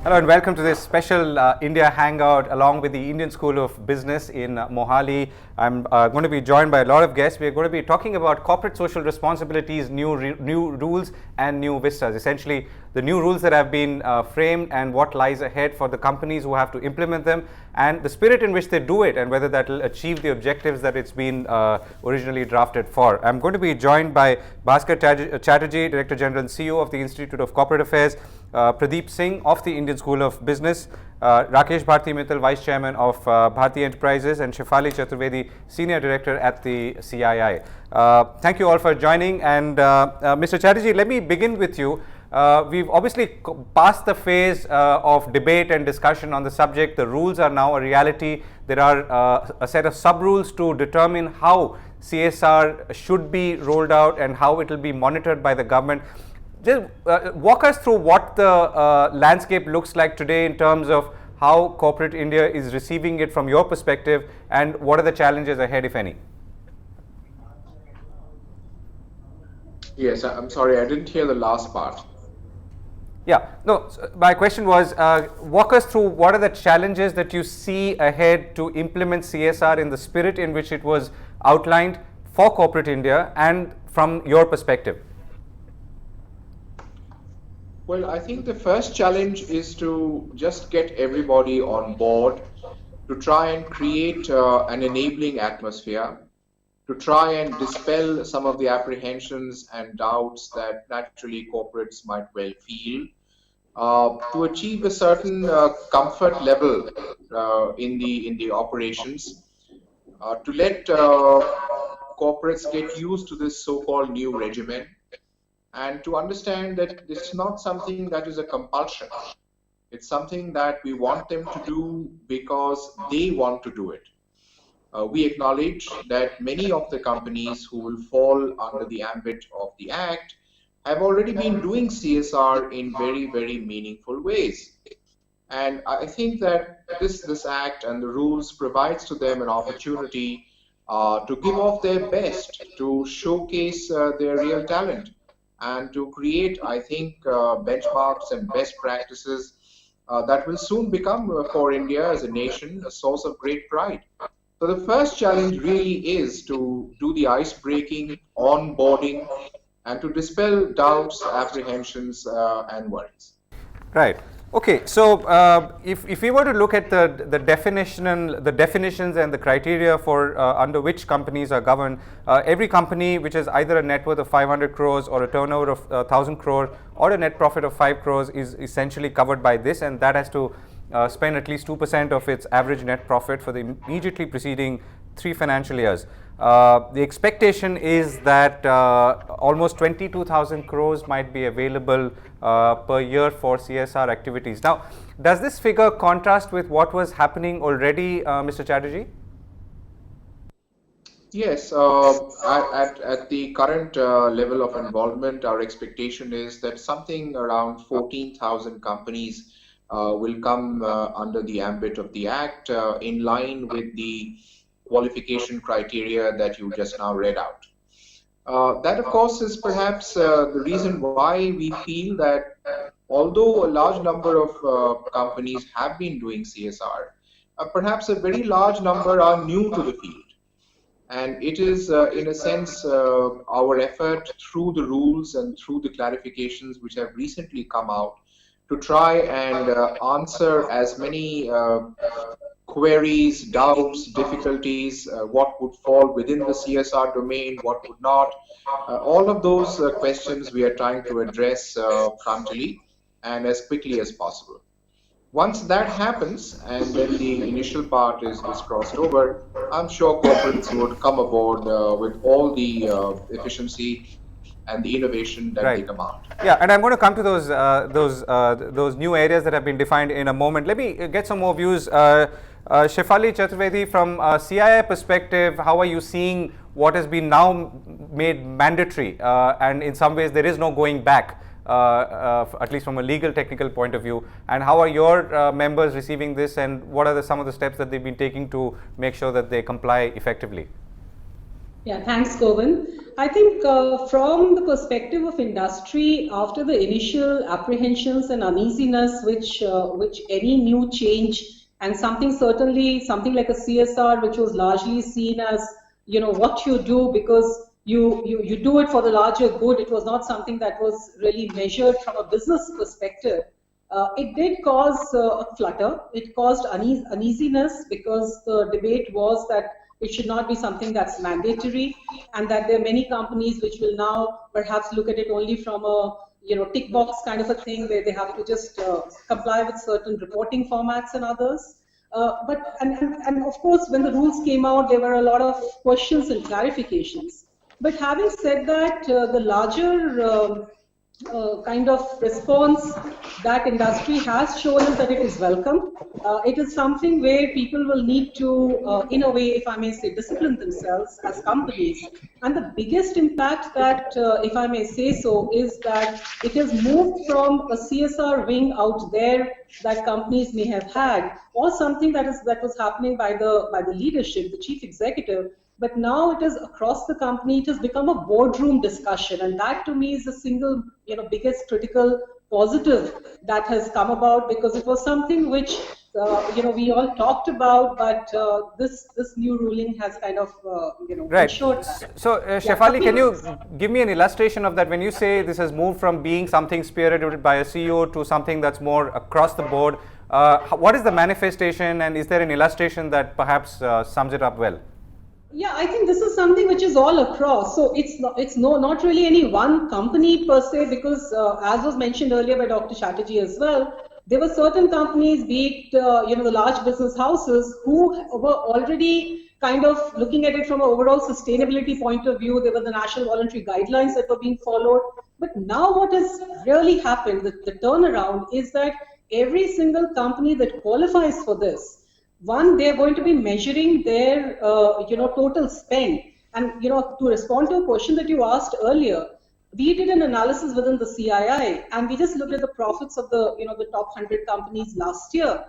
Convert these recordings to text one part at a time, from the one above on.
Hello and welcome to this special India Hangout along with the Indian School of Business in Mohali. I'm going to be joined by a lot of guests. We're going to be talking about corporate social responsibilities, new rules and new vistas. Essentially, the new rules that have been framed and what lies ahead for the companies who have to implement them, and the spirit in which they do it, and whether that will achieve the objectives that it's been originally drafted for. I'm going to be joined by Bhaskar Chatterjee, Director General and CEO of the Institute of Corporate Affairs, Pradeep Singh of the Indian School of Business, Rakesh Bharti Mittal, Vice Chairman of Bharti Enterprises, and Shefali Chaturvedi, Senior Director at the CII. Thank you all for joining. And Mr. Chatterjee, let me begin with you. We've obviously passed the phase of debate and discussion on the subject. The rules are now a reality. There are a set of sub-rules to determine how CSR should be rolled out and how it will be monitored by the government. Just walk us through what the landscape looks like today in terms of how corporate India is receiving it from your perspective, and what are the challenges ahead, if any? Yes, I'm sorry, I didn't hear the last part. Yeah, no, my question was, walk us through what are the challenges that you see ahead to implement CSR in the spirit in which it was outlined for corporate India and from your perspective. Well, I think the first challenge is to just get everybody on board, to try and create an enabling atmosphere, to try and dispel some of the apprehensions and doubts that naturally corporates might well feel, to achieve a certain comfort level in the operations, to let corporates get used to this so-called new regimen, and to understand that it's not something that is a compulsion. It's something that we want them to do because they want to do it. We acknowledge that many of the companies who will fall under the ambit of the Act have already been doing CSR in very, very meaningful ways. And I think that this Act and the rules provides to them an opportunity to give off their best, to showcase their real talent, and to create, I think, benchmarks and best practices that will soon become for India as a nation a source of great pride. So the first challenge really is to do the ice-breaking, onboarding, and to dispel doubts, apprehensions, and worries. Right. Okay, so if we were to look at the definitions and the criteria for under which companies are governed, every company which has either a net worth of 500 crores or a turnover of 1,000 crores or a net profit of 5 crores is essentially covered by this, and that has to spend at least 2% of its average net profit for the immediately preceding 3 financial years. The expectation is that almost 22,000 crores might be available per year for CSR activities. Now, does this figure contrast with what was happening already, Mr. Chatterjee? Yes, at the current level of involvement, our expectation is that something around 14,000 companies will come under the ambit of the Act in line with the qualification criteria that you just now read out. That, of course, is perhaps the reason why we feel that although a large number of companies have been doing CSR, perhaps a very large number are new to the field. And it is, in a sense, our effort through the rules and through the clarifications which have recently come out to try and answer as many queries, doubts, difficulties, what would fall within the CSR domain, what would not. All of those questions we are trying to address frontally and as quickly as possible. Once that happens, and then the initial part is crossed over, I'm sure corporates would come aboard with all the efficiency and the innovation that they command. Yeah, and I'm going to come to those new areas that have been defined in a moment. Let me get some more views. Shefali Chaturvedi, from a CII perspective, how are you seeing what has been now made mandatory, and in some ways there is no going back, at least from a legal technical point of view, and how are your members receiving this, and what are some of the steps that they've been taking to make sure that they comply effectively? Yeah, thanks, Govind. I think from the perspective of industry, after the initial apprehensions and uneasiness which any new change and certainly something like a CSR, which was largely seen as what you do because you do it for the larger good. It was not something that was really measured from a business perspective. It did cause a flutter. It caused uneasiness because the debate was that it should not be something that's mandatory, and that there are many companies which will now perhaps look at it only from a tick box kind of a thing where they have to just comply with certain reporting formats and others. And of course, when the rules came out, there were a lot of questions and clarifications. But having said that, the larger kind of response that industry has shown is that it is welcome. It is something where people will need to, in a way, if I may say, discipline themselves as companies. And the biggest impact that, if I may say so, is that it has moved from a CSR wing out there that companies may have had, or something that was happening by the leadership, the chief executive. But now it is across the company. It has become a boardroom discussion, and that to me is the single, biggest critical positive that has come about, because it was something which, we all talked about, but this new ruling has kind of, Right. ensured that. So, Shefali, can you give me an illustration of that when you say this has moved from being something spearheaded by a CEO to something that's more across the board? What is the manifestation, and is there an illustration that perhaps sums it up well? Yeah, I think this is something which is all across. So it's not really any one company per se, because as was mentioned earlier by Dr. Chatterjee as well, there were certain companies, be it the large business houses, who were already kind of looking at it from an overall sustainability point of view. There were the national voluntary guidelines that were being followed. But now what has really happened, the turnaround, is that every single company that qualifies for this, one, they're going to be measuring their, total spend. And, to respond to a question that you asked earlier, we did an analysis within the CII, and we just looked at the profits of the, the top 100 companies last year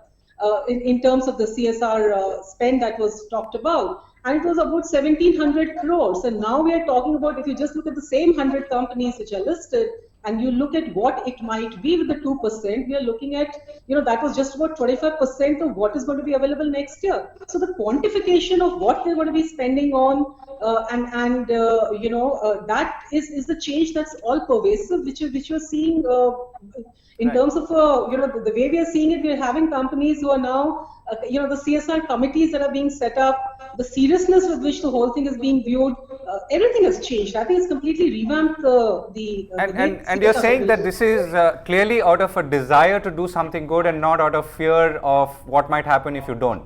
in terms of the CSR spend that was talked about. And it was about 1,700 crores. And now we are talking about, if you just look at the same 100 companies which are listed, and you look at what it might be with the 2%, we are looking at, that was just about 25% of what is going to be available next year. So the quantification of what they're going to be spending on, that is the change that's all pervasive, which you're seeing in terms of, the way we are seeing it. We're having companies who are now, the CSR committees that are being set up, the seriousness with which the whole thing is being viewed, everything has changed. I think it's completely revamped And you're saying that this is clearly out of a desire to do something good and not out of fear of what might happen if you don't.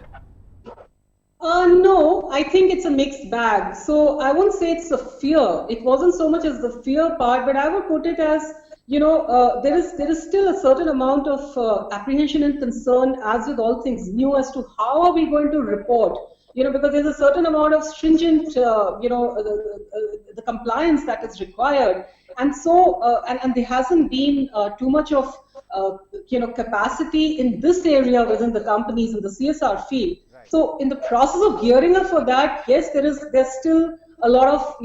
No, I think it's a mixed bag. So I won't say it's a fear. It wasn't so much as the fear part, but I would put it as, there is still a certain amount of apprehension and concern, as with all things new, as to how are we going to report. Because there's a certain amount of stringent, the compliance that is required, and so and there hasn't been too much of capacity in this area within the companies in the CSR field. Right. So in the process of gearing up for that, yes, there's still a lot of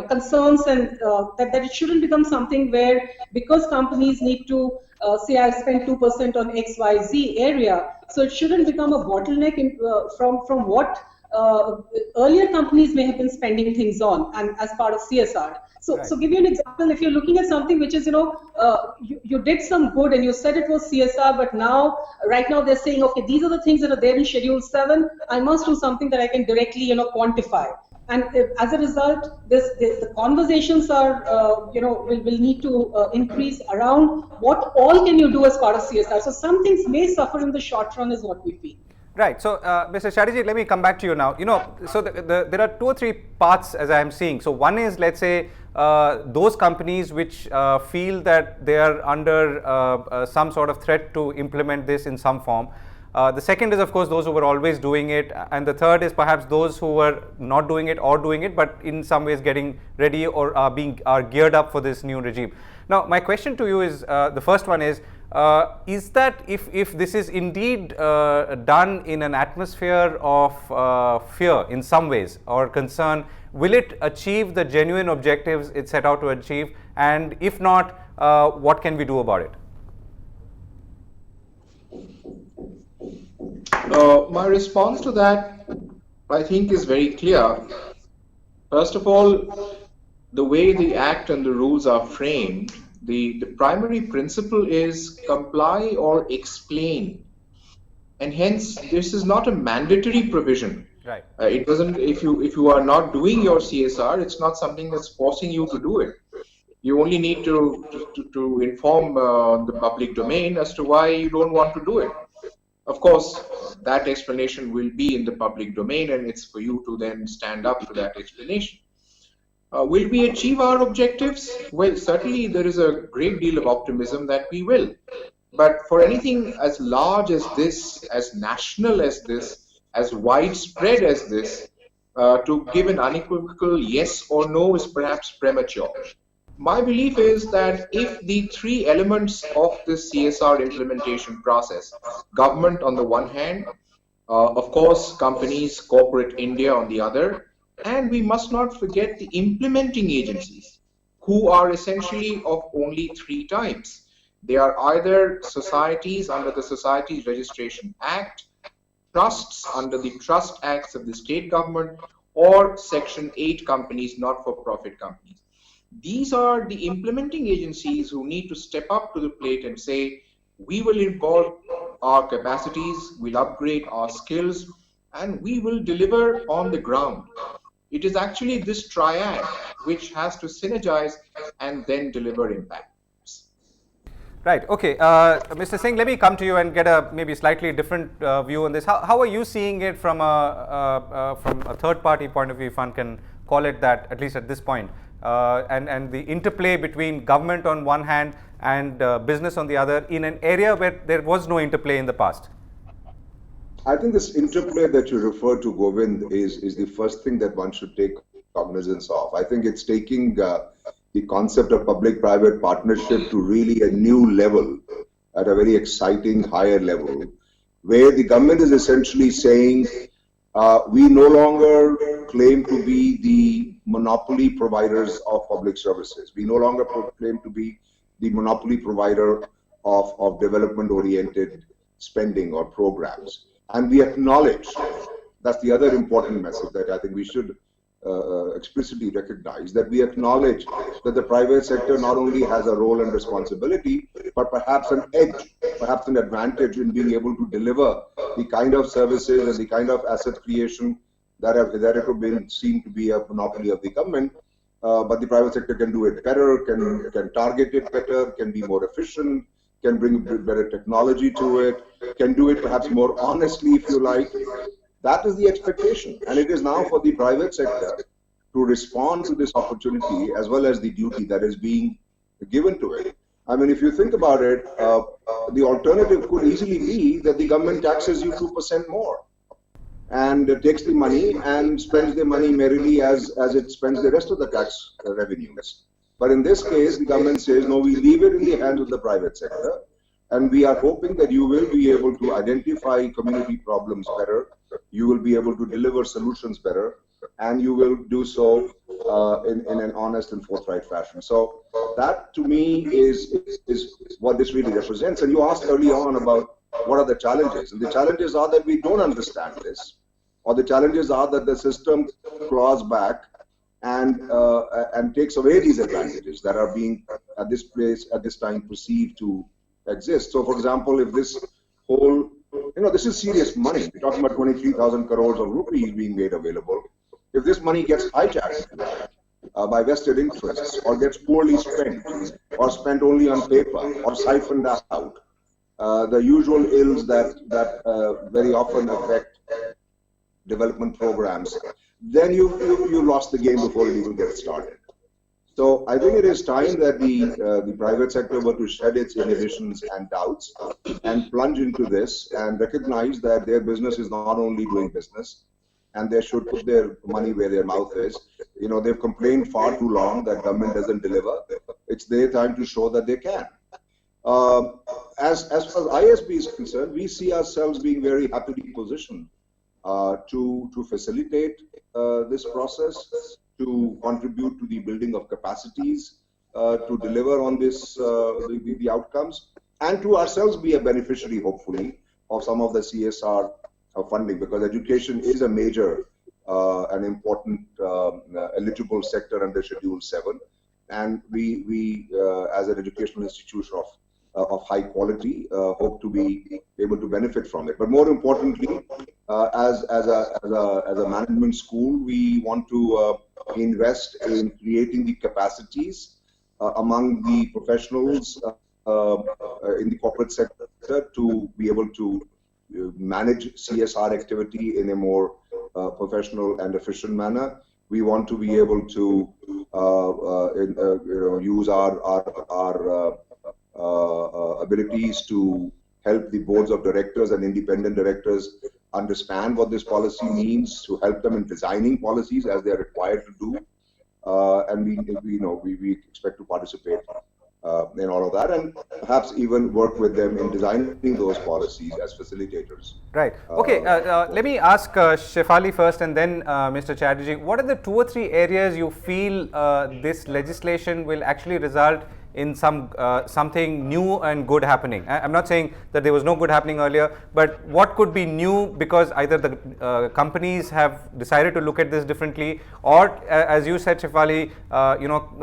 concerns, and that it shouldn't become something where, because companies need to say I spend 2% on XYZ area, so it shouldn't become a bottleneck from what earlier companies may have been spending things on, and as part of CSR. So, right. So give you an example. If you're looking at something which is, you did some good and you said it was CSR, but right now they're saying, okay, these are the things that are there in Schedule 7. I must do something that I can directly, quantify. And as a result, the conversations are, will need to increase around what all can you do as part of CSR. So some things may suffer in the short run, is what we feel. Right. So, Mr. Chatterjee, let me come back to you now. So there are 2 or 3 parts as I am seeing. So one is, let's say, those companies which feel that they are under some sort of threat to implement this in some form. The second is, of course, those who were always doing it, and the third is perhaps those who were not doing it or doing it, but in some ways getting ready or are geared up for this new regime. Now, my question to you is, the first one is, is that if this is indeed done in an atmosphere of fear in some ways or concern, will it achieve the genuine objectives it set out to achieve? And if not, what can we do about it? My response to that, I think, is very clear. First of all, the way the Act and the rules are framed, the primary principle is comply or explain. And hence, this is not a mandatory provision. Right. It doesn't, if you are not doing your CSR, it's not something that's forcing you to do it. You only need to inform the public domain as to why you don't want to do it. Of course, that explanation will be in the public domain, and it's for you to then stand up to that explanation. Will we achieve our objectives? Well, certainly there is a great deal of optimism that we will. But for anything as large as this, as national as this, as widespread as this, to give an unequivocal yes or no is perhaps premature. My belief is that if the three elements of this CSR implementation process, government on the one hand, of course, companies, corporate India on the other, and we must not forget the implementing agencies, who are essentially of only three types. They are either societies under the Societies Registration Act, trusts under the Trust Acts of the state government, or Section 8 companies, not-for-profit companies. These are the implementing agencies who need to step up to the plate and say, we will involve our capacities, we'll upgrade our skills, and we will deliver on the ground. It is actually this triad which has to synergize and then deliver impact. Right. Okay. Mr. Singh, let me come to you and get a maybe slightly different view on this. How are you seeing it from a third-party point of view, if one can call it that, at least at this point, and the interplay between government on one hand and business on the other in an area where there was no interplay in the past? I think this interplay that you refer to, Govind, is the first thing that one should take cognizance of. I think it's taking the concept of public-private partnership to really a new level, at a very exciting higher level, where the government is essentially saying, we no longer claim to be the monopoly providers of public services. We no longer claim to be the monopoly provider of development-oriented spending or programs. And we acknowledge, that's the other important message that I think we should explicitly recognize, that we acknowledge that the private sector not only has a role and responsibility, but perhaps an edge, perhaps an advantage in being able to deliver the kind of services and the kind of asset creation that have been seen to be a monopoly of the government. But the private sector can do it better, can target it better, can be more efficient, can bring better technology to it, can do it perhaps more honestly, if you like. That is the expectation, and it is now for the private sector to respond to this opportunity as well as the duty that is being given to it. I mean, if you think about it, the alternative could easily be that the government taxes you 2% more and takes the money and spends the money merrily as it spends the rest of the tax revenues. But in this case, the government says, no, we leave it in the hands of the private sector, and we are hoping that you will be able to identify community problems better, you will be able to deliver solutions better, and you will do so in an honest and forthright fashion. So that, to me, is what this really represents. And you asked early on about what are the challenges, and the challenges are that we don't understand this, or the challenges are that the system claws back and takes away these advantages that are being at this time perceived to exist. So, for example, if this whole, this is serious money. We're talking about 23,000 crores of rupees being made available. If this money gets hijacked by vested interests, or gets poorly spent, or spent only on paper, or siphoned out, the usual ills that very often affect development programs, then you lost the game before it even gets started. So I think it is time that the private sector were to shed its inhibitions and doubts and plunge into this and recognize that their business is not only doing business, and they should put their money where their mouth is. They've complained far too long that government doesn't deliver. It's their time to show that they can. as far as ISB is concerned, we see ourselves being very happily positioned to facilitate this process, to contribute to the building of capacities, to deliver on this the outcomes, and to ourselves be a beneficiary, hopefully, of some of the CSR funding, because education is a major and important eligible sector under Schedule 7, and we as an educational institution of high quality hope to be able to benefit from it. But more importantly, as a management school, we want to invest in creating the capacities among the professionals in the corporate sector to be able to manage CSR activity in a more professional and efficient manner. We want to be able to use our abilities to help the boards of directors and independent directors understand what this policy means, to help them in designing policies as they are required to do, and we expect to participate in all of that, and perhaps even work with them in designing those policies as facilitators. Right. Okay. Let me ask Shefali first, and then Mr. Chatterjee. What are the 2 or 3 areas you feel this legislation will actually result in something new and good happening? I'm not saying that there was no good happening earlier, but what could be new because either the companies have decided to look at this differently, or as you said, Shefali,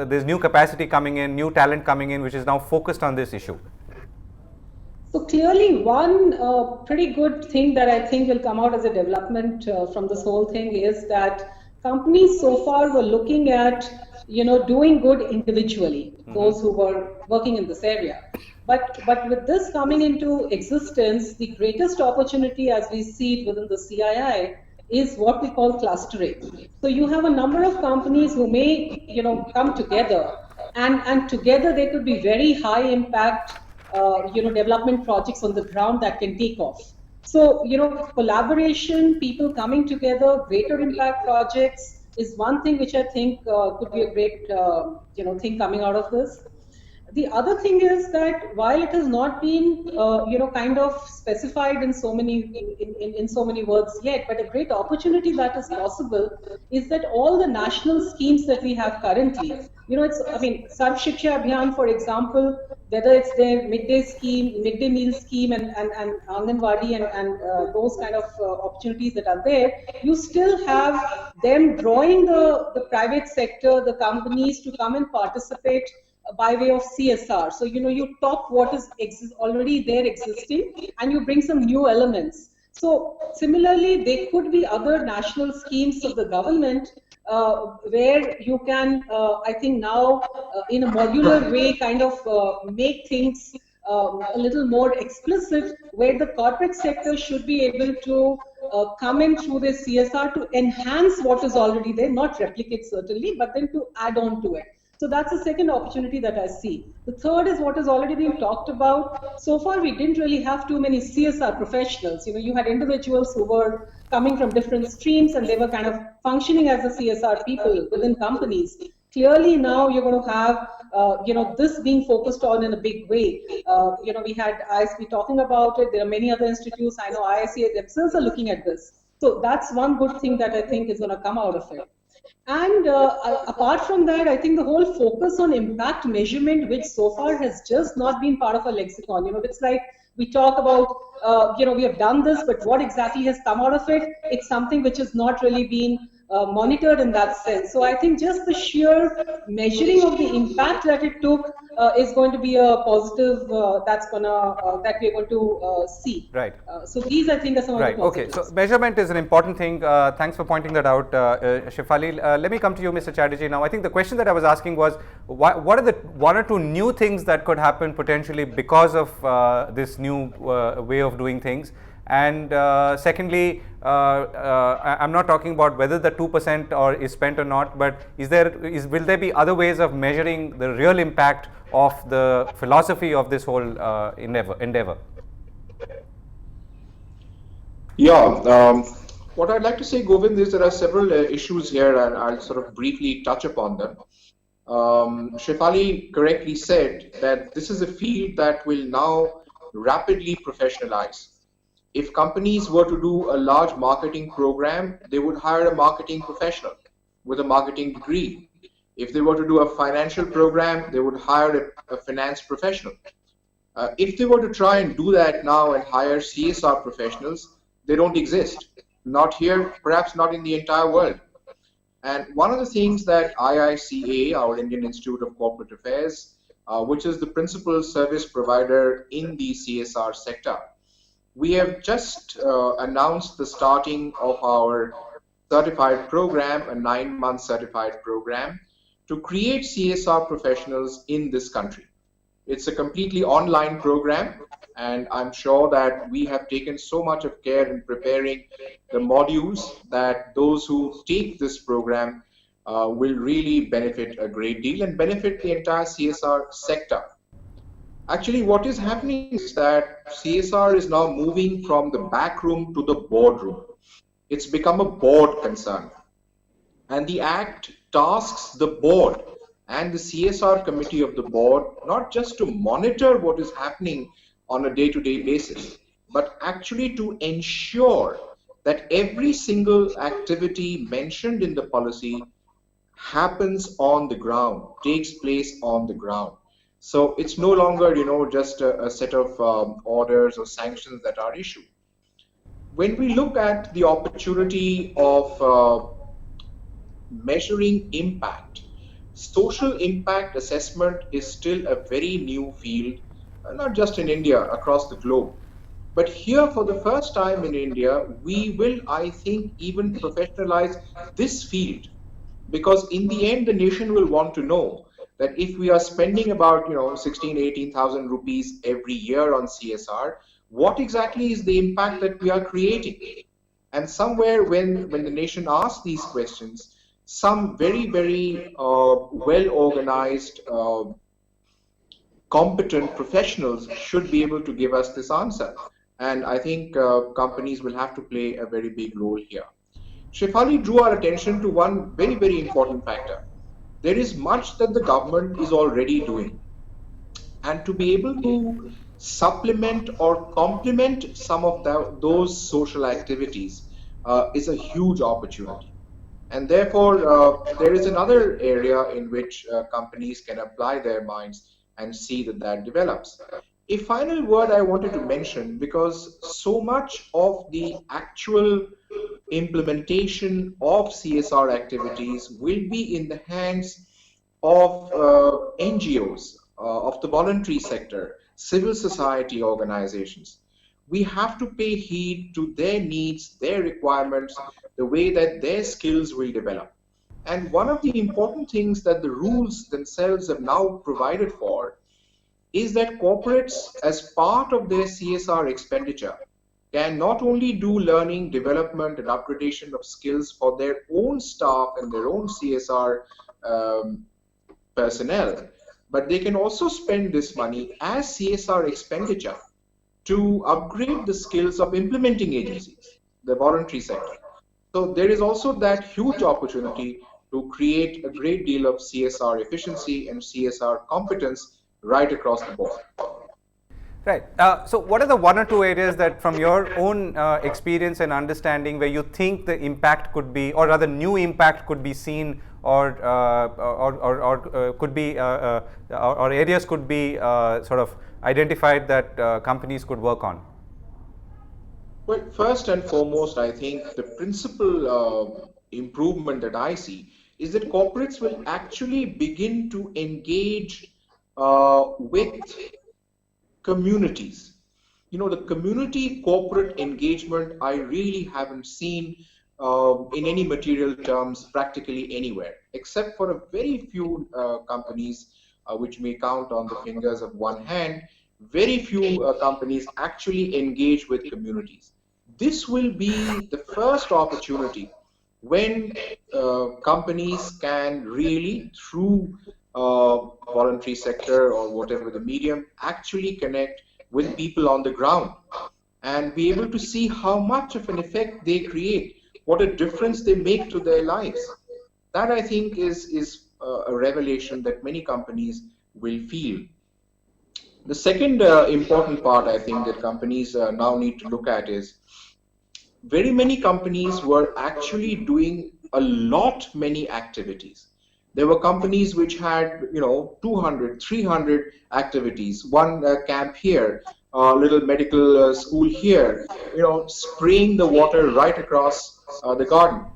there's new capacity coming in, new talent coming in, which is now focused on this issue. So clearly, one pretty good thing that I think will come out as a development from this whole thing is that companies so far were looking at doing good individually, those who were working in this area. But with this coming into existence, the greatest opportunity as we see it within the CII is what we call clustering. So you have a number of companies who may come together, and together they could be very high impact development projects on the ground that can take off. So collaboration, people coming together, greater impact projects is one thing which I think could be a great thing coming out of this. The other thing is that while it has not been kind of specified in so many words yet, but a great opportunity that is possible is that all the national schemes that we have currently, Sarv Shiksha Abhiyan, for example, whether it's their midday meal scheme and Anganwadi and those kind of opportunities that are there, you still have them drawing the private sector, the companies to come and participate by way of CSR. So, you top what is already there existing and you bring some new elements. So, similarly, there could be other national schemes of the government where you can, I think now, in a modular way, kind of make things a little more explicit, where the corporate sector should be able to come in through the CSR to enhance what is already there, not replicate certainly, but then to add on to it. So that's the second opportunity that I see. The third is what has already been talked about. So far, we didn't really have too many CSR professionals. You had individuals who were coming from different streams and they were kind of functioning as the CSR people within companies. Clearly now you're going to have, this being focused on in a big way. We had ISB talking about it. There are many other institutes. I know IICA themselves are looking at this. So that's one good thing that I think is going to come out of it. And apart from that, I think the whole focus on impact measurement, which so far has just not been part of a lexicon. It's like we talk about, we have done this, but what exactly has come out of it? It's something which has not really been monitored in that sense. So I think just the sheer measuring of the impact that it took is going to be a positive that we're going to see. Right. So these, I think, are some of the positives. Okay, so measurement is an important thing. Thanks for pointing that out, Shefali. Let me come to you, Mr. Chatterjee. Now, I think the question that I was asking was, what are the 1 or 2 new things that could happen potentially because of this new way of doing things? And secondly, I'm not talking about whether the 2% is spent or not, but will there be other ways of measuring the real impact of the philosophy of this whole endeavor? Yeah, what I'd like to say, Govind, is there are several issues here, and I'll sort of briefly touch upon them. Shefali correctly said that this is a field that will now rapidly professionalize. If companies were to do a large marketing program, they would hire a marketing professional with a marketing degree. If they were to do a financial program, they would hire a finance professional. If they were to try and do that now and hire CSR professionals, they don't exist. Not here, perhaps not in the entire world. And one of the things that IICA, our Indian Institute of Corporate Affairs, which is the principal service provider in the CSR sector, we have just announced the starting of our certified program, a 9-month certified program, to create CSR professionals in this country. It's a completely online program, and I'm sure that we have taken so much of care in preparing the modules that those who take this program will really benefit a great deal and benefit the entire CSR sector. Actually, what is happening is that CSR is now moving from the back room to the boardroom. It's become a board concern. And the Act tasks the board and the CSR committee of the board not just to monitor what is happening on a day-to-day basis, but actually to ensure that every single activity mentioned in the policy happens on the ground, takes place on the ground. So it's no longer, just a set of orders or sanctions that are issued. When we look at the opportunity of measuring impact, social impact assessment is still a very new field, not just in India, across the globe. But here, for the first time in India, we will, I think, even professionalize this field, because in the end, the nation will want to know that if we are spending about 18,000 rupees every year on CSR, what exactly is the impact that we are creating? And somewhere when the nation asks these questions, some very, very well-organized, competent professionals should be able to give us this answer. And I think companies will have to play a very big role here. Shefali drew our attention to one very, very important factor. There is much that the government is already doing. And to be able to supplement or complement some of those social activities is a huge opportunity. And therefore, there is another area in which companies can apply their minds and see that develops. A final word I wanted to mention, because so much of the actual implementation of CSR activities will be in the hands of NGOs, of the voluntary sector, civil society organizations. We have to pay heed to their needs, their requirements, the way that their skills will develop. And one of the important things that the rules themselves have now provided for is that corporates, as part of their CSR expenditure, can not only do learning, development, and upgradation of skills for their own staff and their own CSR personnel, but they can also spend this money as CSR expenditure to upgrade the skills of implementing agencies, the voluntary sector. So there is also that huge opportunity to create a great deal of CSR efficiency and CSR competence right across the board. Right. So what are the one or two areas that from your own experience and understanding where you think the impact could be, or rather new impact could be seen, or could be, or areas could be sort of identified that companies could work on? Well, first and foremost, I think the principal improvement that I see is that corporates will actually begin to engage with communities. The community corporate engagement I really haven't seen in any material terms practically anywhere, except for a very few companies which may count on the fingers of one hand. Very few companies actually engage with communities. This will be the first opportunity when companies can really, through voluntary sector or whatever the medium, actually connect with people on the ground and be able to see how much of an effect they create, what a difference they make to their lives. That, I think, is a revelation that many companies will feel. The second important part I think that companies now need to look at is very many companies were actually doing a lot many activities. There were companies which had 200 300 activities, one camp here, a little medical school here, spraying the water right across the garden.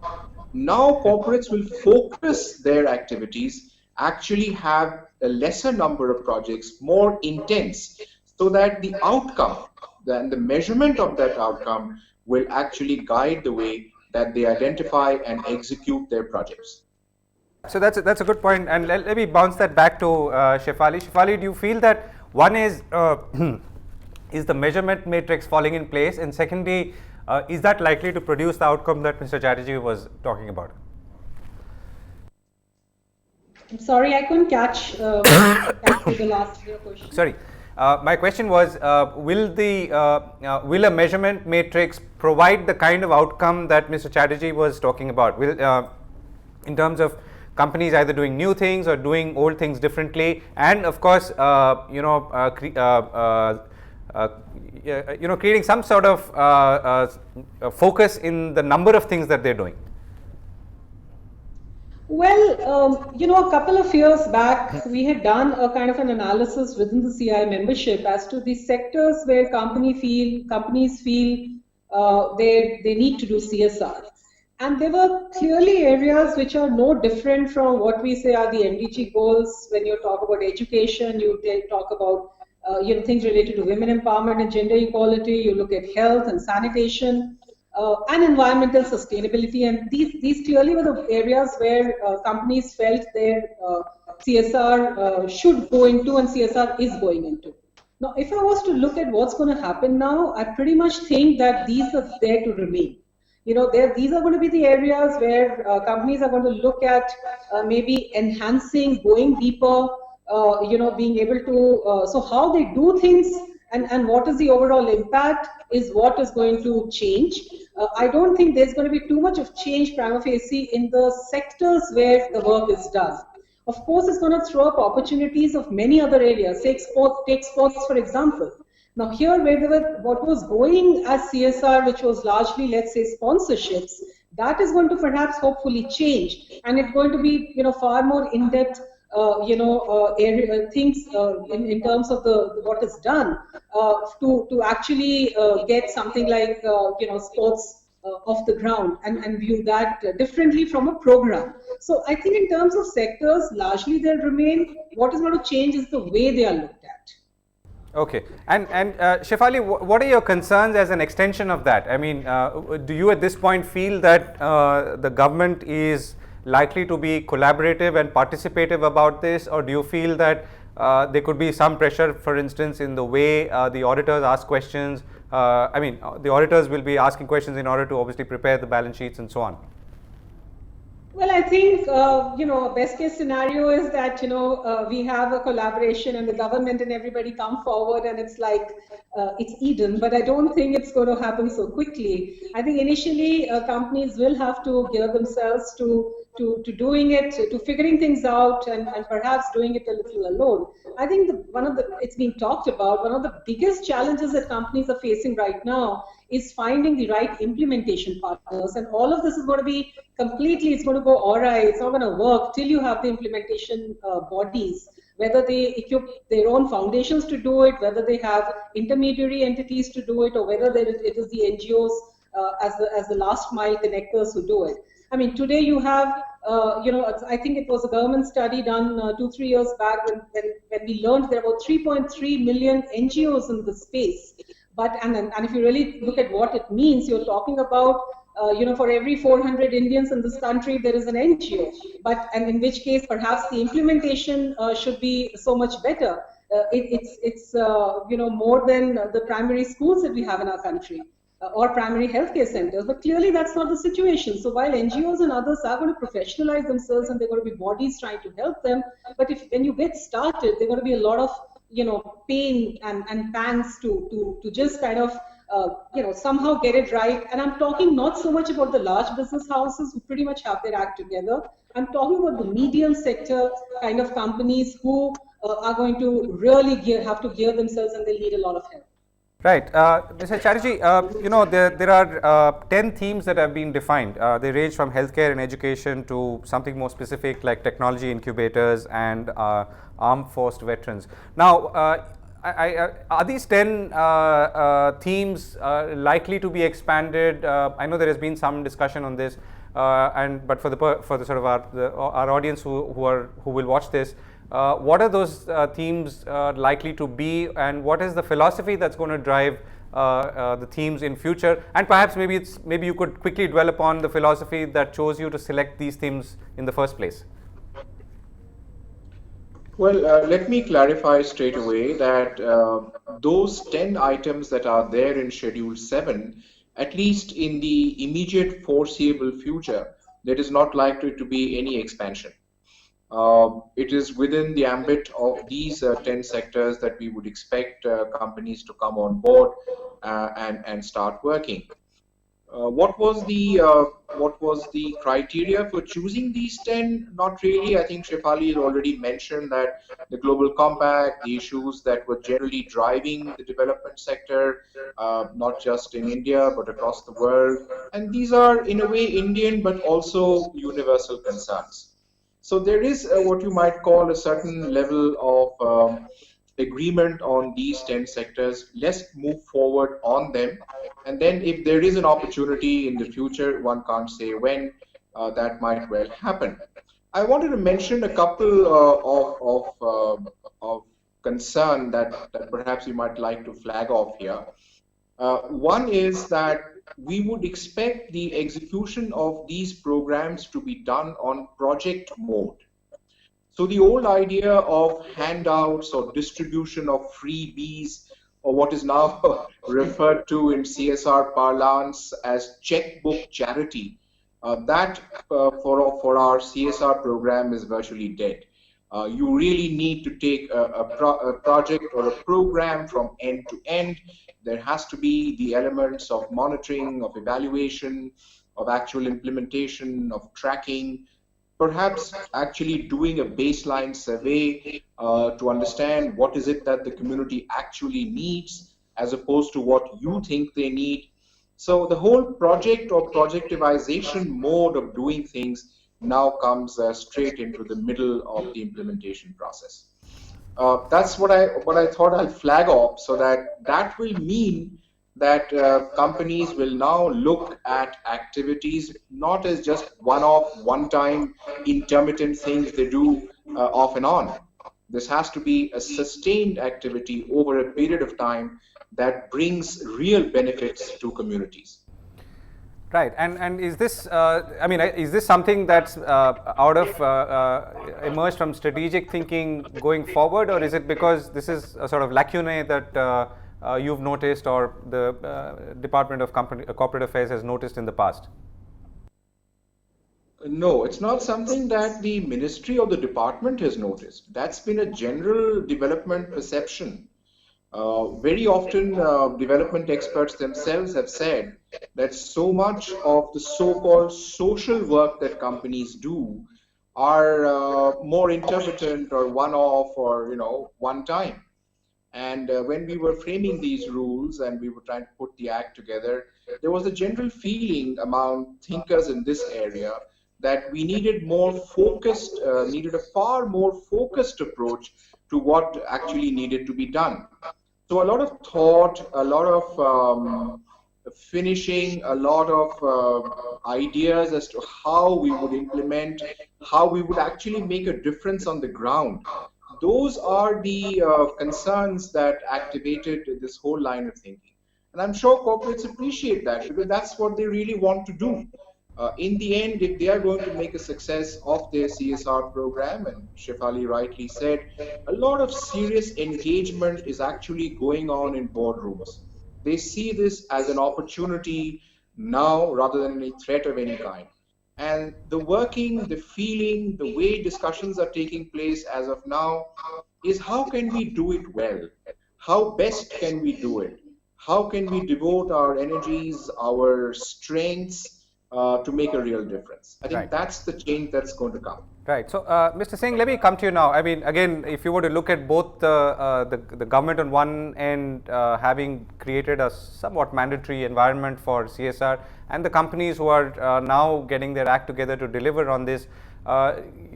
Now corporates will focus their activities, actually have a lesser number of projects, more intense, so that the outcome and the measurement of that outcome will actually guide the way that they identify and execute their projects. So that's a good point, and let me bounce that back to Shefali. Shefali, do you feel that one is is the measurement matrix falling in place, and secondly, is that likely to produce the outcome that Mr. Chatterjee was talking about? I'm sorry, I couldn't catch the last of your question. Sorry, my question was, will a measurement matrix provide the kind of outcome that Mr. Chatterjee was talking about? Will, in terms of companies either doing new things or doing old things differently, and of course, creating some sort of focus in the number of things that they're doing? Well, a couple of years back, we had done a kind of an analysis within the CI membership as to the sectors where companies feel they need to do CSR. And there were clearly areas which are no different from what we say are the MDG goals. When you talk about education, you talk about things related to women empowerment and gender equality. You look at health and sanitation. And environmental sustainability, and these clearly were the areas where companies felt their CSR should go into, and CSR is going into. Now, if I was to look at what's going to happen now, I pretty much think that these are there to remain. These are going to be the areas where companies are going to look at maybe enhancing, going deeper, being able to, so how they do things and what is the overall impact is what is going to change. I don't think there's going to be too much of change prima facie in the sectors where the work is done. Of course, it's going to throw up opportunities of many other areas. Take sports, for example. Now here, what was going as CSR, which was largely, let's say, sponsorships, that is going to perhaps hopefully change, and it's going to be far more in-depth things in terms of what is done to actually get something like sports off the ground and view that differently from a program. So I think in terms of sectors, largely they'll remain. What is going to change is the way they are looked at. Okay, and Shefali, what are your concerns as an extension of that? I mean, do you at this point feel that the government is likely to be collaborative and participative about this, or do you feel that there could be some pressure, for instance, in the way the auditors ask questions? The auditors will be asking questions in order to obviously prepare the balance sheets and so on. Well, I think, best case scenario is that, we have a collaboration and the government and everybody come forward and it's like, it's Eden, but I don't think it's going to happen so quickly. I think initially companies will have to gear themselves to doing it, to figuring things out and perhaps doing it a little alone. I think it's been talked about, one of the biggest challenges that companies are facing right now is finding the right implementation partners, and all of this is going to be it's going to go awry, it's not going to work till you have the implementation bodies, whether they equip their own foundations to do it, whether they have intermediary entities to do it, or whether it is the NGOs as the last mile connectors who do it. I mean, today you have, I think it was a government study done 2-3 years back when we learned there were 3.3 million NGOs in the space. And if you really look at what it means, you're talking about, for every 400 Indians in this country, there is an NGO. And in which case, perhaps the implementation should be so much better. It's more than the primary schools that we have in our country. Or primary healthcare centers, but clearly that's not the situation. So while NGOs and others are going to professionalize themselves and they're going to be bodies trying to help them, but when you get started, there are going to be a lot of pain and pangs to just kind of somehow get it right. And I'm talking not so much about the large business houses who pretty much have their act together. I'm talking about the medium sector kind of companies who are going to really have to gear themselves, and they'll need a lot of help. Right. Mr. Chatterjee, there are 10 themes that have been defined. They range from healthcare and education to something more specific like technology incubators and armed forced veterans. Now, are these 10 themes likely to be expanded? I know there has been some discussion on this, but for the sort of our audience who will watch this, what are those themes likely to be, and what is the philosophy that's going to drive the themes in future? And perhaps maybe you could quickly dwell upon the philosophy that chose you to select these themes in the first place. Well, let me clarify straight away that those 10 items that are there in Schedule 7, at least in the immediate foreseeable future, there is not likely to be any expansion. It is within the ambit of these 10 sectors that we would expect companies to come on board and start working. What was the criteria for choosing these 10? Not really. I think Shefali has already mentioned that the global compact, the issues that were generally driving the development sector, not just in India but across the world, and these are in a way Indian but also universal concerns. So there is what you might call a certain level of agreement on these 10 sectors. Let's move forward on them. And then if there is an opportunity in the future, one can't say when, that might well happen. I wanted to mention a couple of concern that perhaps you might like to flag off here. One is that we would expect the execution of these programs to be done on project mode. So the old idea of handouts or distribution of freebies, or what is now referred to in CSR parlance as checkbook charity, that for our CSR program is virtually dead. You really need to take a project or a program from end to end. There has to be the elements of monitoring, of evaluation, of actual implementation, of tracking, perhaps actually doing a baseline survey to understand what is it that the community actually needs as opposed to what you think they need. So the whole project or projectivization mode of doing things now comes straight into the middle of the implementation process. That's what I thought I'll flag off, so that will mean that companies will now look at activities not as just one-off, one-time, intermittent things they do off and on. This has to be a sustained activity over a period of time that brings real benefits to communities. Right, and is this, is this something that's emerged from strategic thinking going forward, or is it because this is a sort of lacunae that you've noticed or the Department of Corporate Affairs has noticed in the past? No, it's not something that the ministry or the department has noticed. That's been a general development perception. Very often, development experts themselves have said that so much of the so-called social work that companies do are more intermittent or one-off or one time. And when we were framing these rules and we were trying to put the act together, there was a general feeling among thinkers in this area that we needed more focused, needed a far more focused approach to what actually needed to be done. So a lot of thought, a lot of finishing, a lot of ideas as to how we would implement, how we would actually make a difference on the ground. Those are the concerns that activated this whole line of thinking. And I'm sure corporates appreciate that because that's what they really want to do. In the end, if they are going to make a success of their CSR program, and Shefali rightly said, a lot of serious engagement is actually going on in boardrooms. They see this as an opportunity now rather than a threat of any kind. And the working, the feeling, the way discussions are taking place as of now is how can we do it well? How best can we do it? How can we devote our energies, our strengths to make a real difference? I think that's the change that's going to come. Right. So, Mr. Singh, let me come to you now. I mean, again, if you were to look at both the government on one end having created a somewhat mandatory environment for CSR, and the companies who are now getting their act together to deliver on this,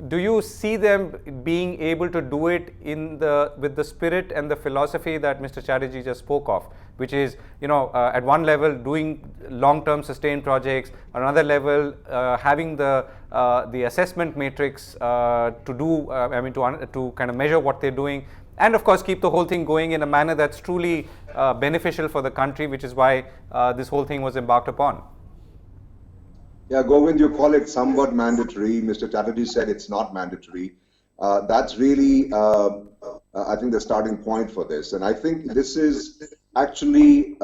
do you see them being able to do it with the spirit and the philosophy that Mr. Chatterjee just spoke of, which is, at one level doing long-term sustained projects, on another level having the assessment matrix to do, to kind of measure what they're doing, and of course keep the whole thing going in a manner that's truly beneficial for the country, which is why this whole thing was embarked upon. Yeah, Govind, you call it somewhat mandatory. Mr. Chatterjee said it's not mandatory. That's really, I think, the starting point for this. And I think this is actually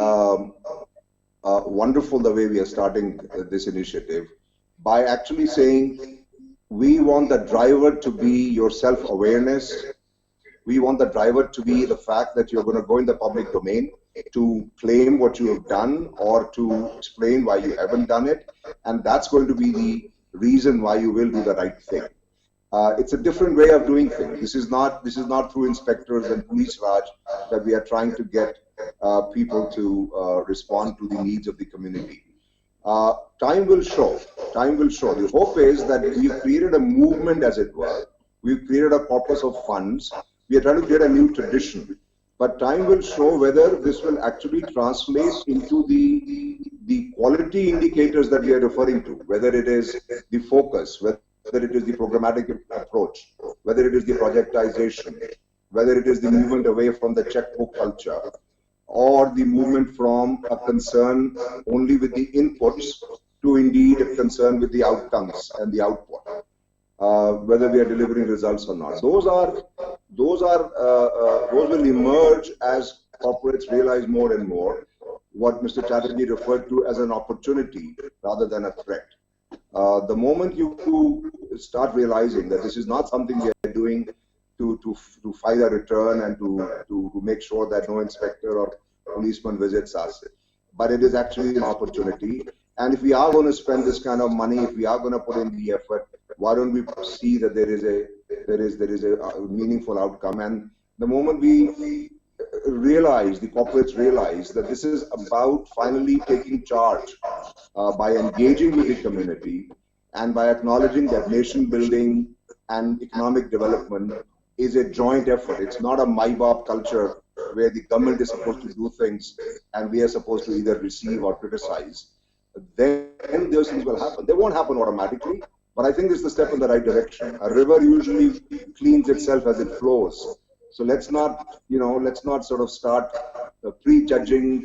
wonderful the way we are starting this initiative by actually saying we want the driver to be your self-awareness. We want the driver to be the fact that you're going to go in the public domain to claim what you have done or to explain why you haven't done it. And that's going to be the reason why you will do the right thing. It's a different way of doing things. This is not through inspectors and police raj that we are trying to get people to respond to the needs of the community. Time will show. Time will show. The hope is that we've created a movement, as it were. We've created a corpus of funds. We are trying to create a new tradition. But time will show whether this will actually translate into the quality indicators that we are referring to, whether it is the focus, whether it is the programmatic approach, whether it is the projectization, whether it is the movement away from the checkbook culture, or the movement from a concern only with the inputs to indeed a concern with the outcomes and the output, whether we are delivering results or not. Those will emerge as corporates realize more and more what Mr. Chatterjee referred to as an opportunity rather than a threat. The moment you start realizing that this is not something we are doing to file a return and to make sure that no inspector or policeman visits us, but it is actually an opportunity. And if we are going to spend this kind of money, if we are going to put in the effort, why don't we see that there is a meaningful outcome? And the moment we realize, the corporates realize that this is about finally taking charge by engaging with the community and by acknowledging that nation building and economic development is a joint effort. It's not a MyBop culture where the government is supposed to do things and we are supposed to either receive or criticize. Then those things will happen. They won't happen automatically, but I think this is the step in the right direction. A river usually cleans itself as it flows. So let's not sort of start prejudging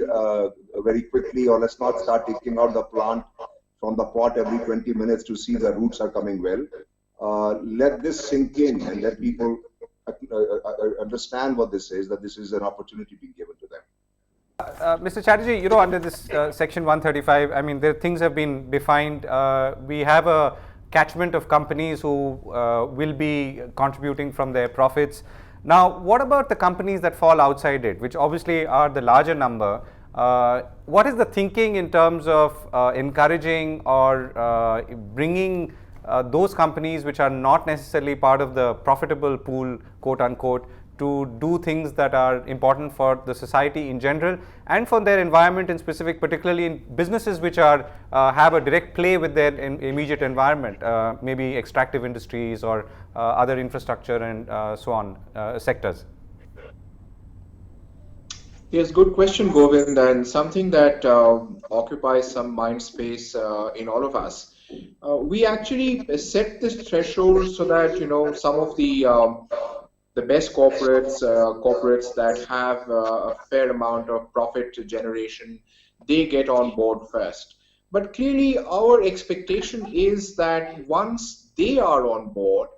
very quickly, or let's not start taking out the plant from the pot every 20 minutes to see the roots are coming well. Let this sink in and let people understand what this is, that this is an opportunity being given to them. Mr. Chatterjee, under this section 135, I mean, things have been defined. We have a catchment of companies who will be contributing from their profits. Now, what about the companies that fall outside it, which obviously are the larger number? What is the thinking in terms of encouraging or bringing those companies which are not necessarily part of the profitable pool, quote unquote, to do things that are important for the society in general and for their environment in specific, particularly in businesses which are have a direct play with their immediate environment, maybe extractive industries or other infrastructure and so on sectors? Yes, good question, Govind, and something that occupies some mind space in all of us. We actually set this threshold so that some of the best corporates that have a fair amount of profit generation, they get on board first. But clearly our expectation is that once they are on board,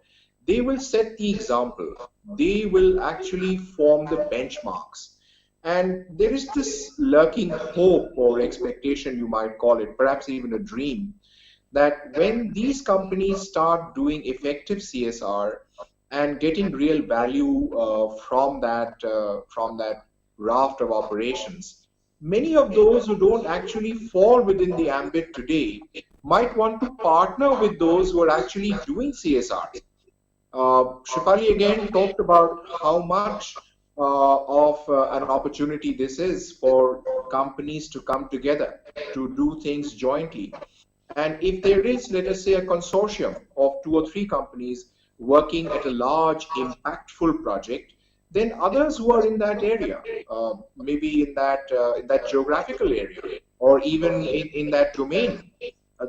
they will set the example. They will actually form the benchmarks. And there is this lurking hope or expectation, you might call it, perhaps even a dream, that when these companies start doing effective CSR and getting real value from that raft of operations, many of those who don't actually fall within the ambit today might want to partner with those who are actually doing CSR. Shefali again talked about how much of an opportunity this is for companies to come together to do things jointly. And if there is, let us say, a consortium of 2 or 3 companies working at a large, impactful project, then others who are in that area, maybe in that geographical area, or even in that domain,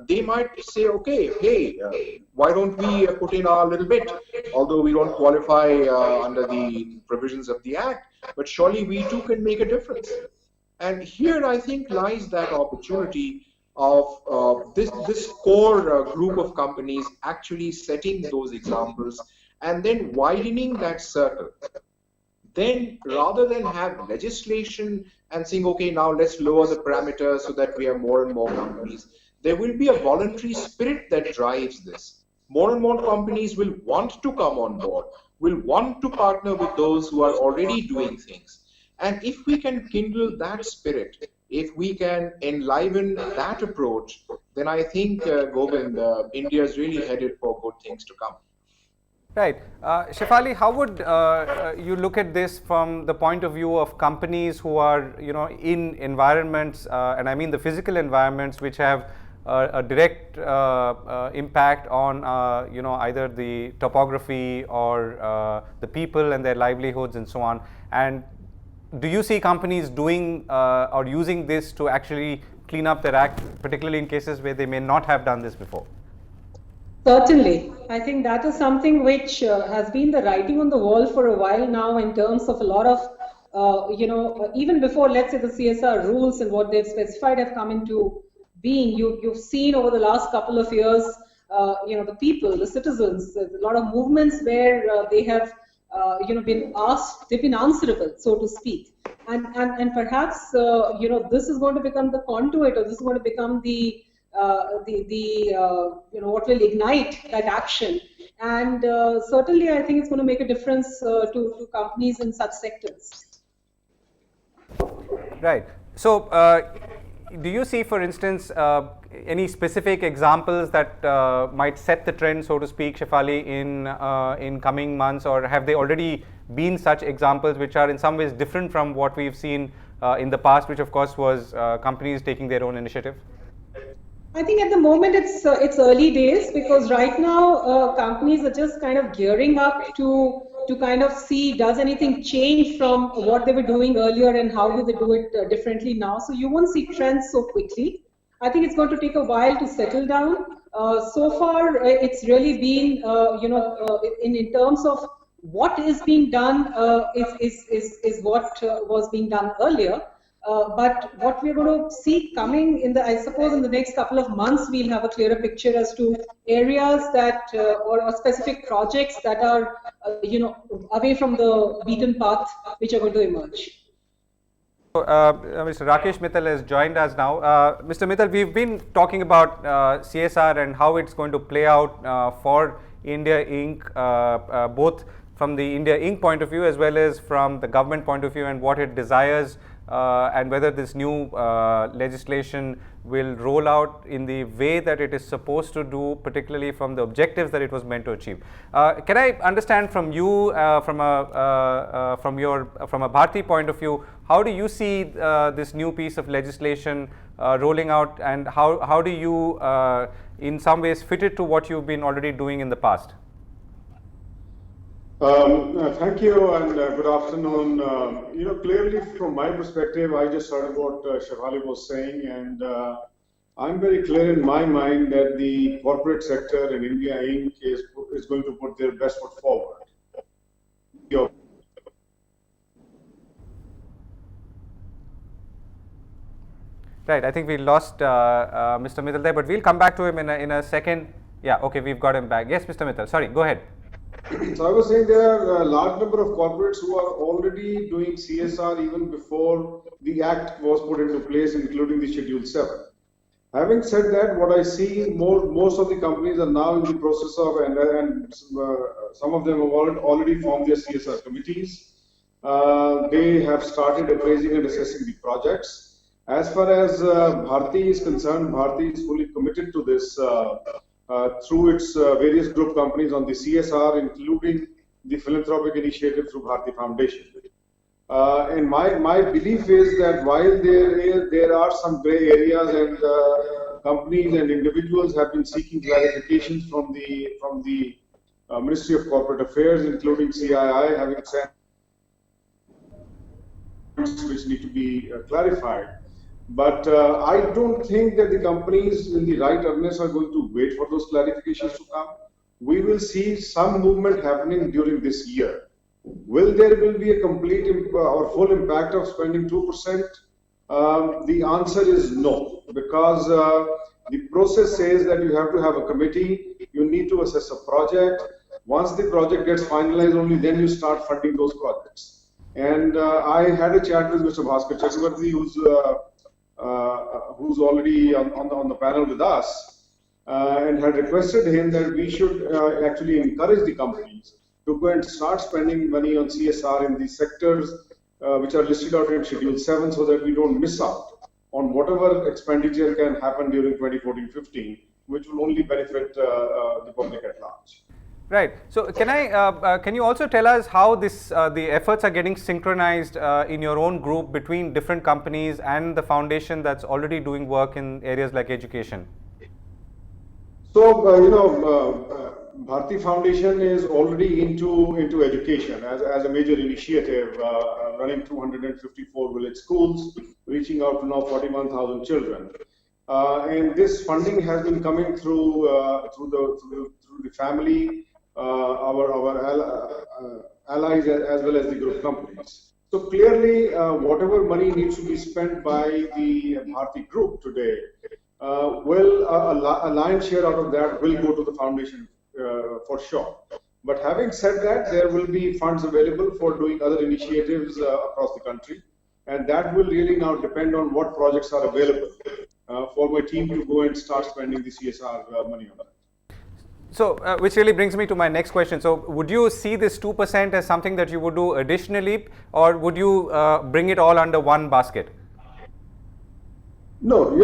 they might say, okay, hey, why don't we put in our little bit? Although we don't qualify under the provisions of the Act, but surely we too can make a difference. And here, I think, lies that opportunity of this core group of companies actually setting those examples and then widening that circle. Then, rather than have legislation and saying, okay, now let's lower the parameters so that we have more and more companies, there will be a voluntary spirit that drives this. More and more companies will want to come on board, will want to partner with those who are already doing things. And if we can kindle that spirit, if we can enliven that approach, then I think, Govind, India is really headed for good things to come. Right. Shefali, how would you look at this from the point of view of companies who are, in environments, and I mean the physical environments which have a direct impact on, either the topography or the people and their livelihoods and so on. And do you see companies doing or using this to actually clean up their act, particularly in cases where they may not have done this before? Certainly. I think that is something which has been the writing on the wall for a while now in terms of a lot of, even before, let's say, the CSR rules and what they've specified have come into being. You've seen over the last couple of years, the people, the citizens, a lot of movements where they have, been asked, they've been answerable, so to speak. And perhaps, this is going to become the conduit, or this is going to become the what will ignite that action. And certainly I think it's going to make a difference to companies in such sectors. Right. So do you see, for instance, any specific examples that might set the trend, so to speak, Shefali, in coming months, or have they already been such examples which are in some ways different from what we've seen in the past, which of course was companies taking their own initiative? I think at the moment it's early days, because right now companies are just kind of gearing up to kind of see, does anything change from what they were doing earlier and how do they do it differently now. So you won't see trends so quickly. I think it's going to take a while to settle down. So far it's really been, in terms of what is being done is what was being done earlier. But what we're going to see coming in I suppose in the next couple of months, we'll have a clearer picture as to areas that, or specific projects that are, away from the beaten path, which are going to emerge. So, Mr. Rakesh Mittal has joined us now. Mr. Mittal, we've been talking about CSR and how it's going to play out for India Inc., both from the India Inc. point of view as well as from the government point of view, and what it desires and whether this new legislation will roll out in the way that it is supposed to do, particularly from the objectives that it was meant to achieve. Can I understand from you, from a Bharti point of view, how do you see this new piece of legislation rolling out, and how do you in some ways fit it to what you've been already doing in the past? Thank you, and good afternoon. Clearly from my perspective, I just heard what Shefali was saying, and I'm very clear in my mind that the corporate sector in India Inc. is going to put their best foot forward. Right, I think we lost Mr. Mittal there, but we'll come back to him in a second. Yeah, okay, we've got him back. Yes, Mr. Mittal, sorry, go ahead. So I was saying there are a large number of corporates who are already doing CSR even before the Act was put into place, including the Schedule 7. Having said that, what I see, most of the companies are now in the process of, and some of them have already formed their CSR committees. They have started appraising and assessing the projects. As far as Bharti is concerned, Bharti is fully committed to this through its various group companies on the CSR, including the philanthropic initiative through Bharti Foundation. And my belief is that while there are some gray areas and companies and individuals have been seeking clarifications from the Ministry of Corporate Affairs, including CII, having said which need to be clarified. But I don't think that the companies in the right earnest are going to wait for those clarifications to come. We will see some movement happening during this year. Will there be a complete or full impact of spending 2%? The answer is no, because the process says that you have to have a committee, you need to assess a project. Once the project gets finalized, only then you start funding those projects. And I had a chat with Mr. Bhaskar Chakravarti, who's already on the panel with us, and had requested him that we should actually encourage the companies to go and start spending money on CSR in these sectors which are listed out in Schedule 7, so that we don't miss out on whatever expenditure can happen during 2014-15, which will only benefit the public at large. Right. So can you also tell us how the efforts are getting synchronized in your own group between different companies and the foundation that's already doing work in areas like education? So Bharti Foundation is already into education as a major initiative, running 254 village schools, reaching out to now 41,000 children. And this funding has been coming through the family, our allies, as well as the group companies. So clearly, whatever money needs to be spent by the Bharti group today, a lion's share out of that will go to the foundation for sure. But having said that, there will be funds available for doing other initiatives across the country, and that will really now depend on what projects are available for my team to go and start spending the CSR money on that. So, which really brings me to my next question. So, would you see this 2% as something that you would do additionally, or would you bring it all under one basket? No,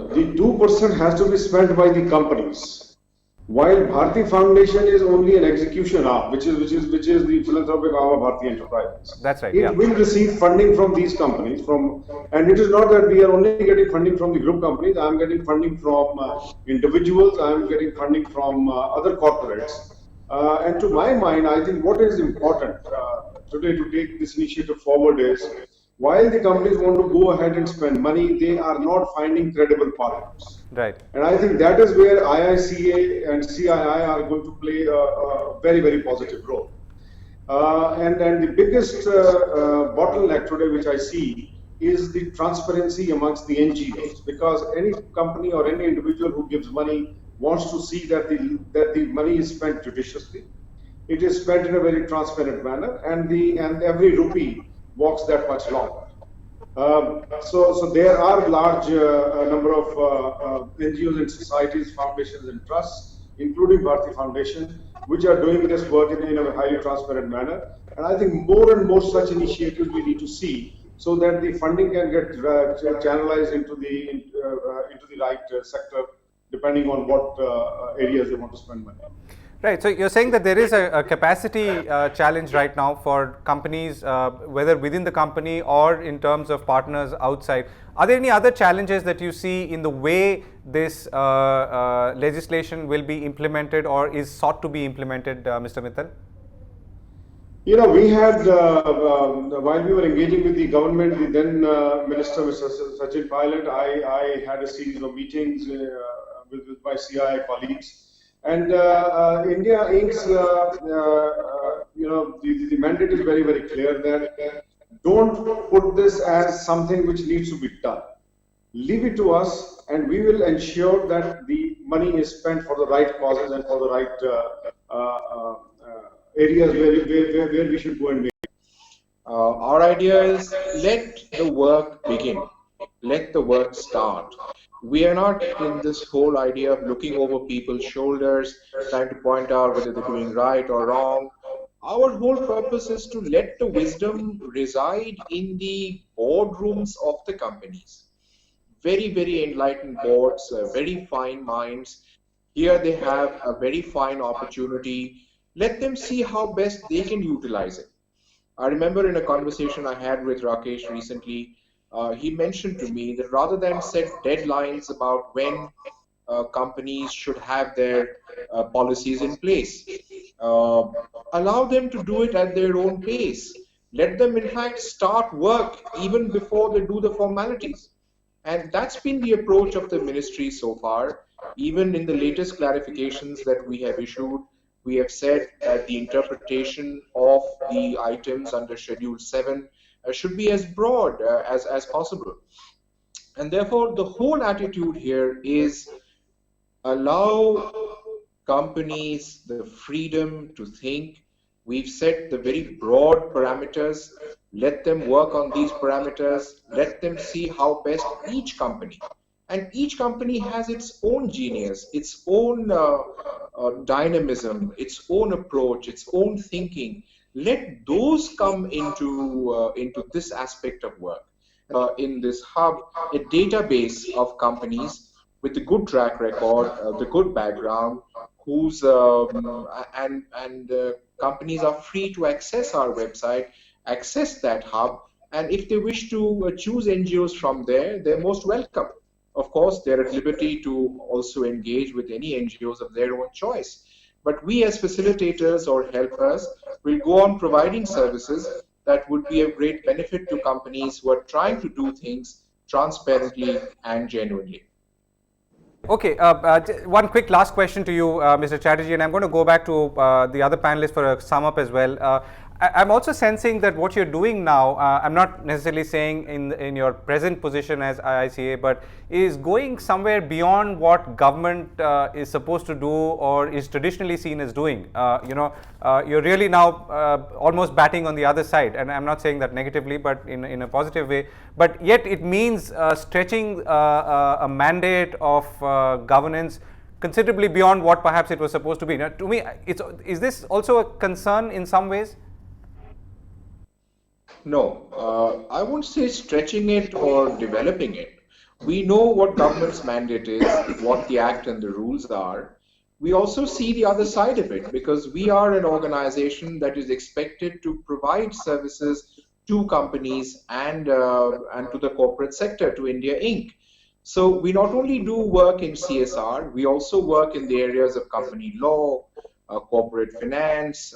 the 2% has to be spent by the companies, while Bharti Foundation is only an execution arm, which is the philanthropic arm of Bharti Enterprises. That's right. It will receive funding from these companies, and it is not that we are only getting funding from the group companies. I am getting funding from individuals. I am getting funding from other corporates. And to my mind, I think what is important today to take this initiative forward is, while the companies want to go ahead and spend money, they are not finding credible partners. Right. And I think that is where IICA and CII are going to play a very, very positive role. And the biggest bottleneck today, which I see, is the transparency amongst the NGOs, because any company or any individual who gives money wants to see that the money is spent judiciously. It is spent in a very transparent manner, and every rupee walks that much longer. So there are large number of NGOs and societies, foundations and trusts, including Bharti Foundation, which are doing this work in a highly transparent manner. And I think more and more such initiatives we need to see, so that the funding can get channelized into the right sector, depending on what areas they want to spend money on. Right. So, you're saying that there is a capacity challenge right now for companies, whether within the company or in terms of partners outside. Are there any other challenges that you see in the way this legislation will be implemented or is sought to be implemented, Mr. Mittal? We had, while we were engaging with the government, the then Minister, Mr. Sachin Pilot, I had a series of meetings with my CII colleagues. And India Inc.'s, the mandate is very, very clear that don't put this as something which needs to be done. Leave it to us, and we will ensure that the money is spent for the right causes and for the right areas where we should go and make it. Our idea is, let the work begin. Let the work start. We are not in this whole idea of looking over people's shoulders, trying to point out whether they're doing right or wrong. Our whole purpose is to let the wisdom reside in the boardrooms of the companies. Very, very enlightened boards, very fine minds. Here they have a very fine opportunity. Let them see how best they can utilize it. I remember in a conversation I had with Rakesh recently, he mentioned to me that rather than set deadlines about when companies should have their policies in place, uh, allow them to do it at their own pace. Let them, in fact, start work even before they do the formalities. And that's been the approach of the ministry so far. Even in the latest clarifications that we have issued, we have said that the interpretation of the items under Schedule 7 should be as broad as possible. And therefore, the whole attitude here is allow companies the freedom to think. We've set the very broad parameters. Let them work on these parameters. Let them see how best each company has its own genius, its own dynamism, its own approach, its own thinking. Let those come into this aspect of work. In this hub, a database of companies with a good track record, the good background, whose and companies are free to access our website, access that hub, and if they wish to choose NGOs from there, they're most welcome. Of course, they're at liberty to also engage with any NGOs of their own choice. But we as facilitators or helpers will go on providing services that would be of great benefit to companies who are trying to do things transparently and genuinely. Okay, one quick last question to you, Mr. Chatterjee, and I'm going to go back to the other panelists for a sum up as well. I'm also sensing that what you're doing now, I'm not necessarily saying in your present position as IICA, but is going somewhere beyond what government is supposed to do or is traditionally seen as doing. You're really now almost batting on the other side, and I'm not saying that negatively, but in a positive way. But yet it means stretching a mandate of governance considerably beyond what perhaps it was supposed to be. Now, to me, is this also a concern in some ways? No, I won't say stretching it or developing it. We know what government's mandate is, what the act and the rules are. We also see the other side of it because we are an organization that is expected to provide services to companies and to the corporate sector, to India Inc. So we not only do work in CSR, we also work in the areas of company law, corporate finance,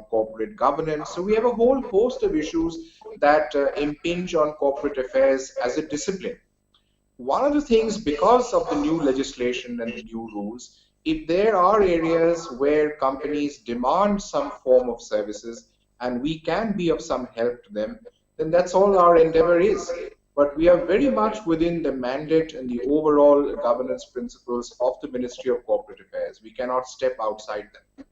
corporate governance. So we have a whole host of issues that impinge on corporate affairs as a discipline. One of the things, because of the new legislation and the new rules, if there are areas where companies demand some form of services and we can be of some help to them, then that's all our endeavor is. But we are very much within the mandate and the overall governance principles of the Ministry of Corporate Affairs. We cannot step outside them.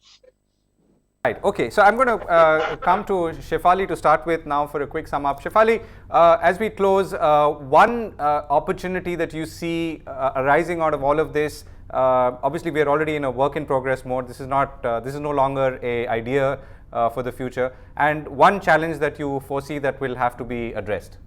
Right. Okay. So I'm going to come to Shefali to start with now for a quick sum up. Shefali, as we close, one opportunity that you see arising out of all of this. Obviously, we are already in a work in progress mode. This is not. This is no longer an idea for the future. And one challenge that you foresee that will have to be addressed.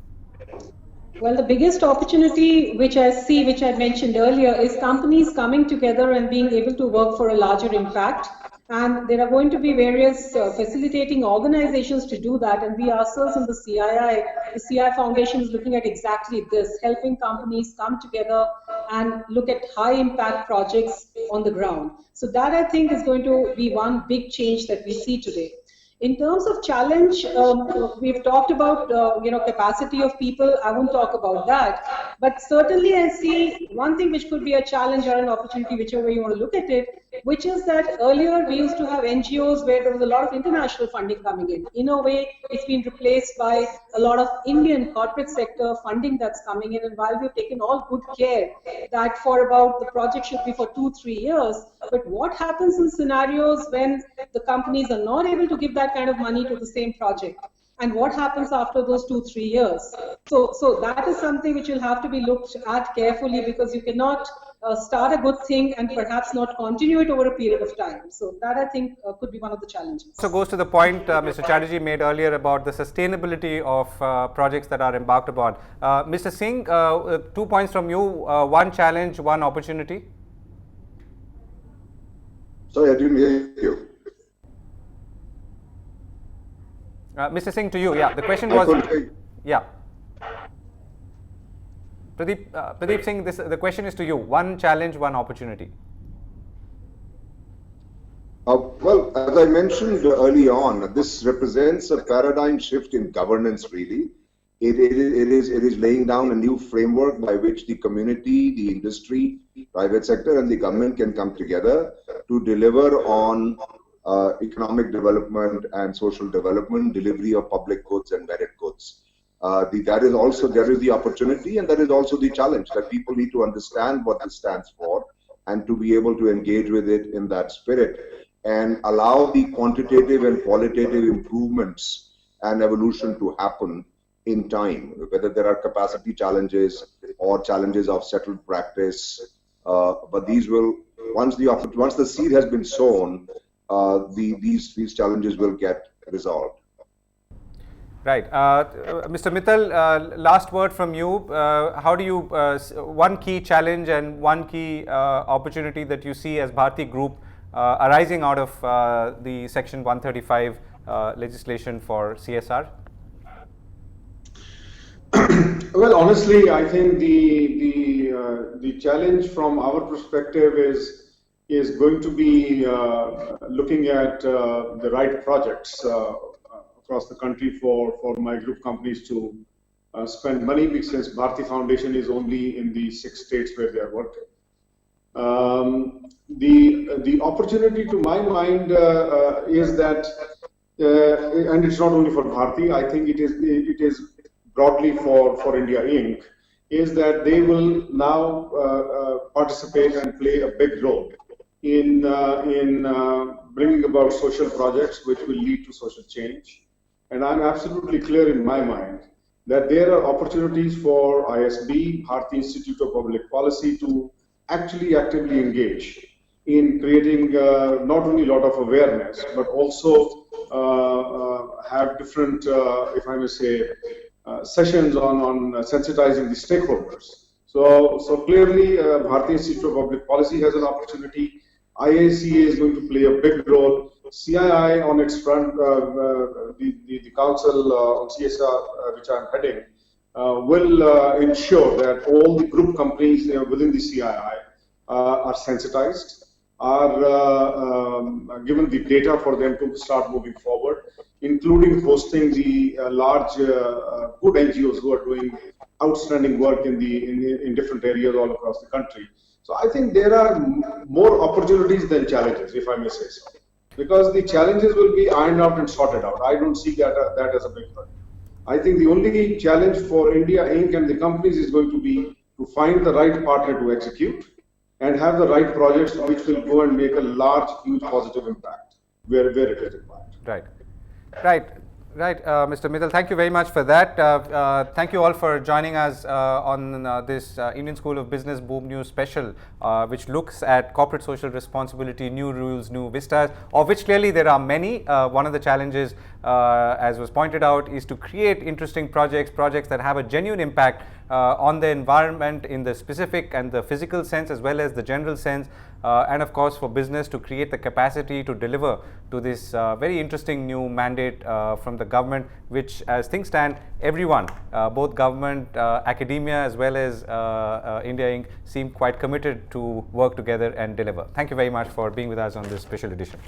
Well, the biggest opportunity which I see, which I mentioned earlier, is companies coming together and being able to work for a larger impact. And there are going to be various facilitating organizations to do that. And we ourselves in the CII Foundation is looking at exactly this, helping companies come together and look at high impact projects on the ground. So that I think is going to be one big change that we see today. In terms of challenge, we've talked about capacity of people. I won't talk about that, but certainly I see one thing which could be a challenge or an opportunity, whichever way you want to look at it, which is that earlier we used to have NGOs where there was a lot of international funding coming in. In a way, it's been replaced by a lot of Indian corporate sector funding that's coming in. And while we've taken all good care that for about the project should be for 2-3 years, but what happens in scenarios when the companies are not able to give that kind of money to the same project? And what happens after those 2-3 years? So that is something which will have to be looked at carefully, because you cannot start a good thing and perhaps not continue it over a period of time. So that I think could be one of the challenges. So goes to the point Mr. Chatterjee made earlier about the sustainability of projects that are embarked upon. Mr. Singh, 2 points from you, one challenge, one opportunity. Sorry, I didn't hear you. Mr. Singh, to you. Yeah, the question I was. couldn't hear you. Yeah. Pradeep Singh, the question is to you. One challenge, one opportunity. Well, as I mentioned early on, this represents a paradigm shift in governance, really. It is laying down a new framework by which the community, the industry, private sector, and the government can come together to deliver on economic development and social development, delivery of public goods and merit goods. There is the opportunity, and that is also the challenge, that people need to understand what this stands for and to be able to engage with it in that spirit and allow the quantitative and qualitative improvements and evolution to happen in time, whether there are capacity challenges or challenges of settled practice. But these will, once the seed has been sown, these challenges will get resolved. Right. Mr. Mittal, last word from you. How do you, one key challenge and one key opportunity that you see as Bharti Group arising out of the Section 135 legislation for CSR? Well, honestly, I think the challenge from our perspective is going to be looking at the right projects across the country for my group companies to spend money, because since Bharti Foundation is only in the 6 states where they are working. The opportunity to my mind is that, and it's not only for Bharti, I think it is broadly for India Inc., is that they will now participate and play a big role in bringing about social projects which will lead to social change. And I'm absolutely clear in my mind that there are opportunities for ISB, Bharti Institute of Public Policy, to actually actively engage in creating not only a lot of awareness, but also have different, if I may say, sessions on sensitizing the stakeholders. So clearly, Bharti Institute of Public Policy has an opportunity. IACA is going to play a big role. CII on its front, the council on CSR, which I'm heading, will ensure that all the group companies within the CII are sensitized, are given the data for them to start moving forward, including hosting the large good NGOs who are doing outstanding work in different areas all across the country. So I think there are more opportunities than challenges, if I may say so, because the challenges will be ironed out and sorted out. I don't see that as a big one. I think the only challenge for India Inc. and the companies is going to be to find the right partner to execute and have the right projects which will go and make a large, huge positive impact where it is required. Right, Mr. Mittal, thank you very much for that. Thank you all for joining us on this Indian School of Business Boom News special, which looks at corporate social responsibility, new rules, new vistas, of which clearly there are many. One of the challenges, as was pointed out, is to create interesting projects that have a genuine impact on the environment in the specific and the physical sense, as well as the general sense, and of course for business to create the capacity to deliver to this very interesting new mandate from the government, which, as things stand, everyone, both government, academia, as well as India Inc., seem quite committed to work together and deliver. Thank you very much for being with us on this special edition.